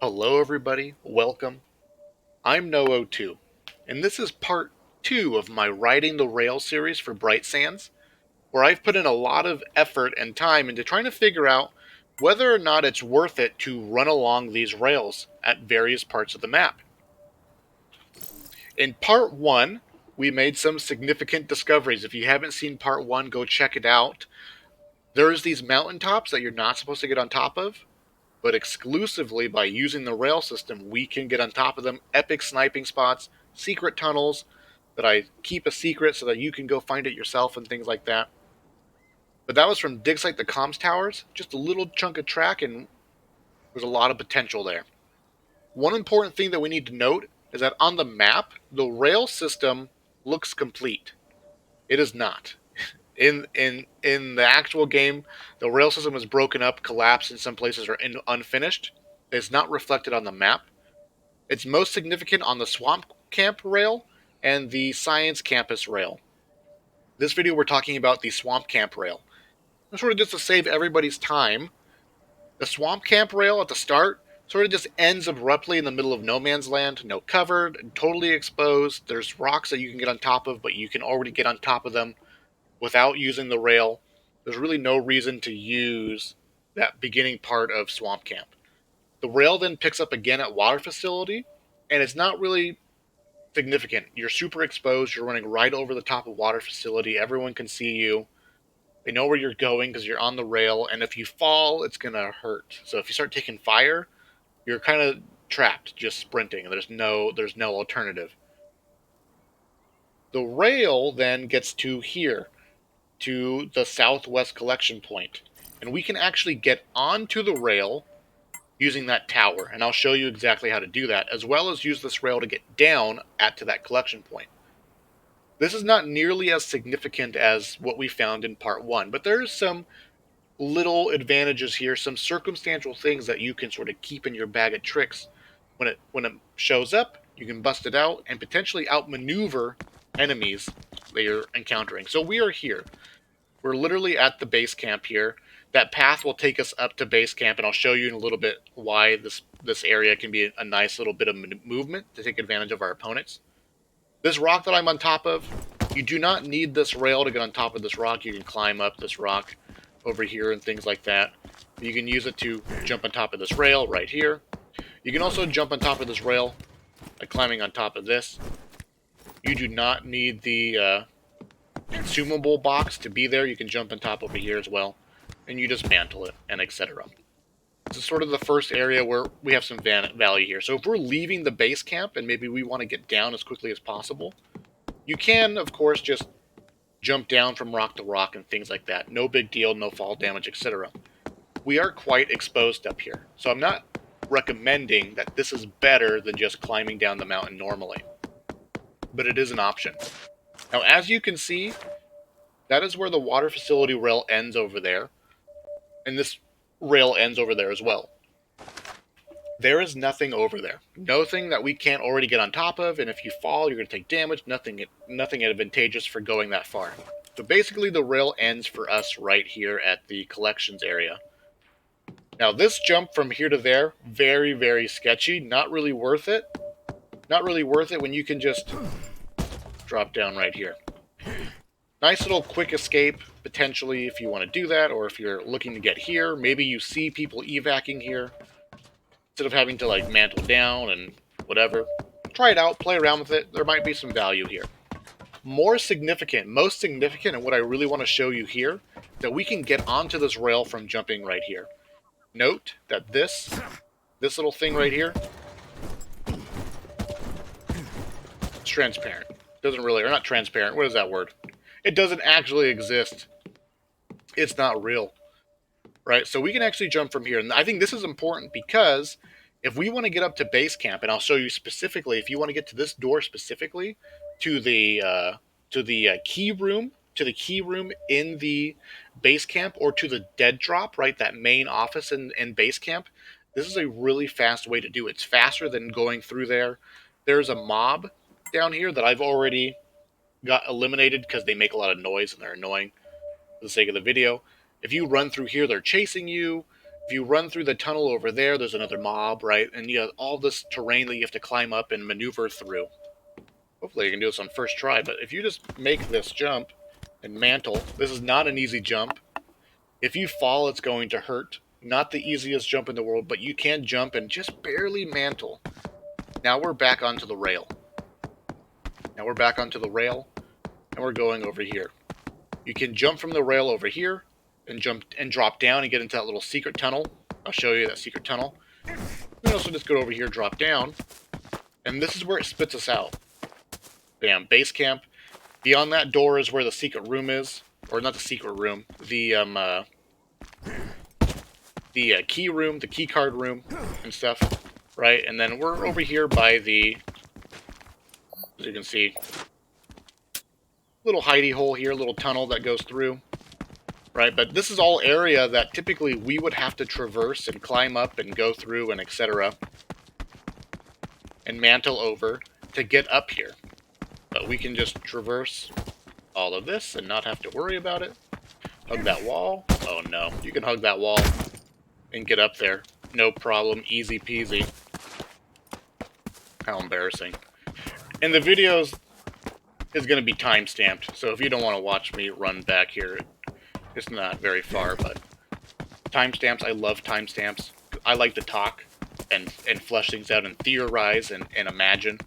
Hello everybody, welcome. I'm No02, and this is part 2 of my Riding the Rail series for Bright Sands, where I've put in a lot of effort and time into trying to figure out whether or not it's worth it to run along these rails at various parts of the map. In part 1, we made some significant discoveries. If you haven't seen part 1, go check it out. There's these mountaintops that you're not supposed to get on top of, but exclusively by using the rail system, we can get on top of them. Epic sniping spots, secret tunnels that I keep a secret so that you can go find it yourself and things like that. But that was from Dig Site the Comms Towers, just a little chunk of track, and there's a lot of potential there. One important thing that we need to note is that on the map, the rail system looks complete. It is not. In the actual game, the rail system is broken up, collapsed in some places, or unfinished. It's not reflected on the map. It's most significant on the Swamp Camp rail and the Science Campus rail. This video we're talking about the Swamp Camp rail. And sort of just to save everybody's time, the Swamp Camp rail at the start sort of just ends abruptly in the middle of no man's land, no cover, totally exposed. There's rocks that you can get on top of, but you can already get on top of them without using the rail. There's really no reason to use that beginning part of Swamp Camp. The rail then picks up again at Water Facility, and it's not really significant. You're super exposed. You're running right over the top of Water Facility. Everyone can see you. They know where you're going because you're on the rail, and if you fall, it's going to hurt. So if you start taking fire, you're kind of trapped, just sprinting. There's no alternative. The rail then gets to here, to the southwest collection point, and we can actually get onto the rail using that tower, and I'll show you exactly how to do that, as well as use this rail to get down to that collection point. This is not nearly as significant as what we found in part 1, but there's some little advantages here, some circumstantial things that you can sort of keep in your bag of tricks. When it shows up, you can bust it out and potentially outmaneuver enemies that you're encountering. So we are here. We're literally at the base camp here. That path will take us up to base camp, and I'll show you in a little bit why this area can be a nice little bit of movement to take advantage of our opponents. This rock that I'm on top of, you do not need this rail to get on top of this rock. You can climb up this rock over here and things like that. You can use it to jump on top of this rail right here. You can also jump on top of this rail by climbing on top of this. You do not need the consumable box to be there. You can jump on top over here as well, and you dismantle it, and etc. This is sort of the first area where we have some value here. So if we're leaving the base camp and maybe we want to get down as quickly as possible, you can, of course, just jump down from rock to rock and things like that. No big deal, no fall damage, etc. We are quite exposed up here, so I'm not recommending that this is better than just climbing down the mountain normally, but it is an option. Now, as you can see, that is where the Water Facility rail ends over there, and this rail ends over there as well. There is nothing over there. Nothing that we can't already get on top of, and if you fall, you're going to take damage. Nothing advantageous for going that far. So basically, the rail ends for us right here at the collections area. Now, this jump from here to there, very, very sketchy. Not really worth it. Not really worth it when you can just drop down right here. Nice little quick escape, potentially, if you want to do that, or if you're looking to get here. Maybe you see people evacing here. Instead of having to, like, mantle down and whatever. Try it out, play around with it. There might be some value here. Most significant, and what I really want to show you here, that we can get onto this rail from jumping right here. Note that this little thing right here, it's transparent. Doesn't really, or not transparent, what is that word? It doesn't actually exist. It's not real. Right, so we can actually jump from here, and I think this is important because if we want to get up to base camp, and I'll show you specifically, if you want to get to this door specifically, to the key room, in the base camp, or to the dead drop, right, that main office in base camp, this is a really fast way to do it. It's faster than going through there. There's a mob down here that I've already got eliminated because they make a lot of noise and they're annoying for the sake of the video. If you run through here, they're chasing you. If you run through the tunnel over there, there's another mob, right? And you have all this terrain that you have to climb up and maneuver through. Hopefully you can do this on first try, but if you just make this jump and mantle, this is not an easy jump. If you fall, it's going to hurt. Not the easiest jump in the world, but you can jump and just barely mantle. Now we're back onto the rail. Now we're back onto the rail, and we're going over here. You can jump from the rail over here, and jump and drop down and get into that little secret tunnel. I'll show you that secret tunnel. You can also just go over here, drop down, and this is where it spits us out. Bam, base camp. Beyond that door is where the secret room is, or not the secret room, the key room, the key card room, and stuff, right? And then we're over here by the, as you can see, little hidey hole here, little tunnel that goes through, right? But this is all area that typically we would have to traverse and climb up and go through and etc. and mantle over to get up here. But we can just traverse all of this and not have to worry about it. Hug that wall. Oh no, you can hug that wall and get up there. No problem, easy peasy. How embarrassing. And the videos is going to be time-stamped, so if you don't want to watch me run back here, it's not very far, but timestamps, I love timestamps. I like to talk and flesh things out and theorize and imagine,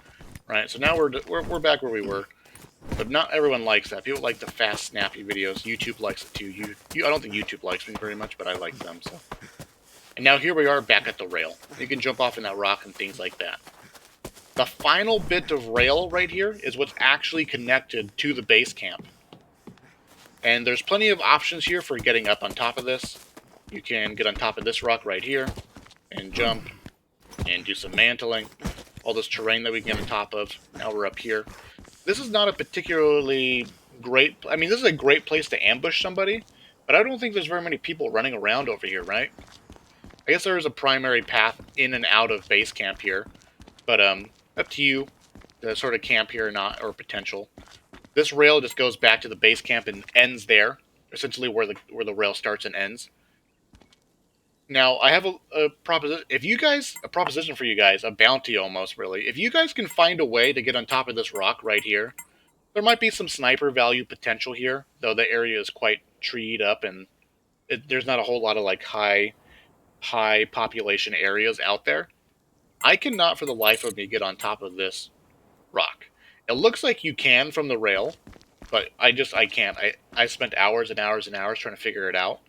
right? So now we're back where we were, but not everyone likes that. People like the fast, snappy videos. YouTube likes it too. I don't think YouTube likes me very much, but I like them, so. And now here we are back at the rail. You can jump off in that rock and things like that. The final bit of rail right here is what's actually connected to the base camp. And there's plenty of options here for getting up on top of this. You can get on top of this rock right here and jump and do some mantling. All this terrain that we can get on top of. Now we're up here. This is not a particularly great... I mean, this is a great place to ambush somebody, but I don't think there's very many people running around over here, right? I guess there is a primary path in and out of base camp here, but up to you to sort of camp here or not, or potential. This rail just goes back to the base camp and ends there, essentially where the rail starts and ends. Now, I have a proposition. A proposition for you guys, a bounty almost, really. If you guys can find a way to get on top of this rock right here, there might be some sniper value potential here, though the area is quite treed up and there's not a whole lot of like high population areas out there. I cannot for the life of me get on top of this rock. It looks like you can from the rail, but I can't. I spent hours and hours and hours trying to figure it out.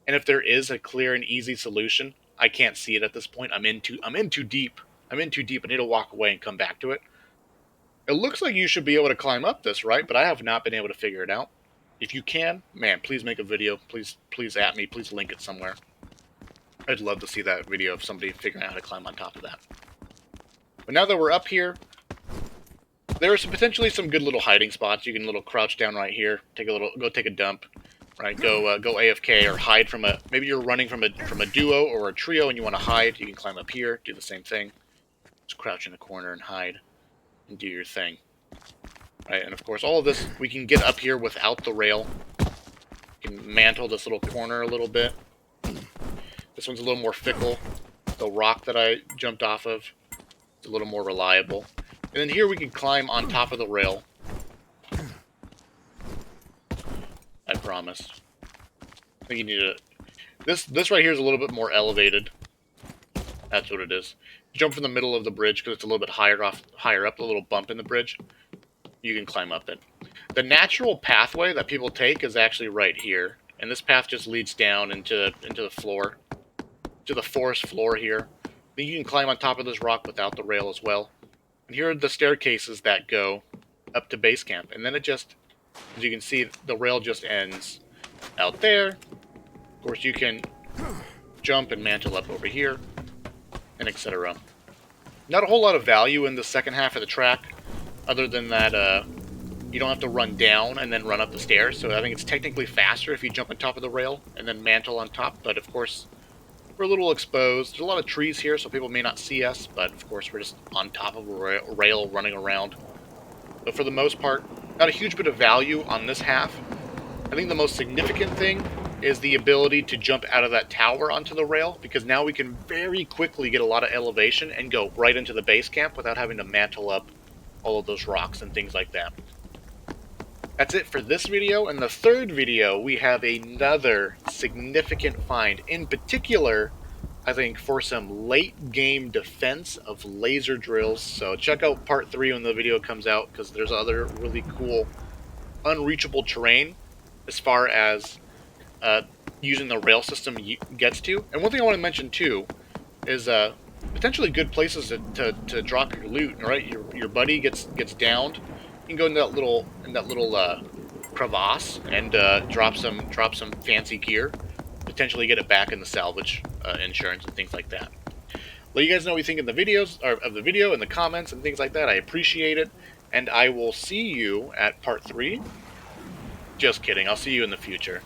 And if there is a clear and easy solution, I can't see it at this point. I'm in too deep. I need to walk away and come back to it. It looks like you should be able to climb up this, right? But I have not been able to figure it out. If you can, man, please make a video. Please at me. Please link it somewhere. I'd love to see that video of somebody figuring out how to climb on top of that. But now that we're up here, there are potentially some good little hiding spots. You can crouch down right here, go take a dump, right? Go AFK or hide from maybe you're running from a duo or a trio and you want to hide. You can climb up here, do the same thing. Just crouch in a corner and hide and do your thing. Right, and of course all of this we can get up here without the rail. You can mantle this little corner a little bit. This one's a little more fickle. The rock that I jumped off of is a little more reliable. And then here we can climb on top of the rail. I promise. I think you need to... This right here is a little bit more elevated. That's what it is. Jump from the middle of the bridge because it's a little bit higher up, the little bump in the bridge. You can climb up it. The natural pathway that people take is actually right here. And this path just leads down into the floor. To the forest floor here. Then you can climb on top of this rock without the rail as well. And here are the staircases that go up to base camp. And then it just, as you can see, the rail just ends out there. Of course, you can jump and mantle up over here, and etc. Not a whole lot of value in the second half of the track, other than that you don't have to run down and then run up the stairs. So I think it's technically faster if you jump on top of the rail and then mantle on top. But of course, we're a little exposed. There's a lot of trees here, so people may not see us, but of course we're just on top of a rail running around. But for the most part, not a huge bit of value on this half. I think the most significant thing is the ability to jump out of that tower onto the rail, because now we can very quickly get a lot of elevation and go right into the base camp without having to mantle up all of those rocks and things like that. That's it for this video. In the third video, we have another significant find, in particular, I think, for some late game defense of laser drills. So check out part 3 when the video comes out, because there's other really cool unreachable terrain as far as using the rail system gets to. And one thing I want to mention too is potentially good places to drop your loot. Right, your buddy gets downed, you can go in that little crevasse and drop some fancy gear, potentially get it back in the salvage insurance and things like that. Let you guys know what you think of the videos, or of the video, in the comments and things like that. I appreciate it, and I will see you at part 3. Just kidding, I'll see you in the future.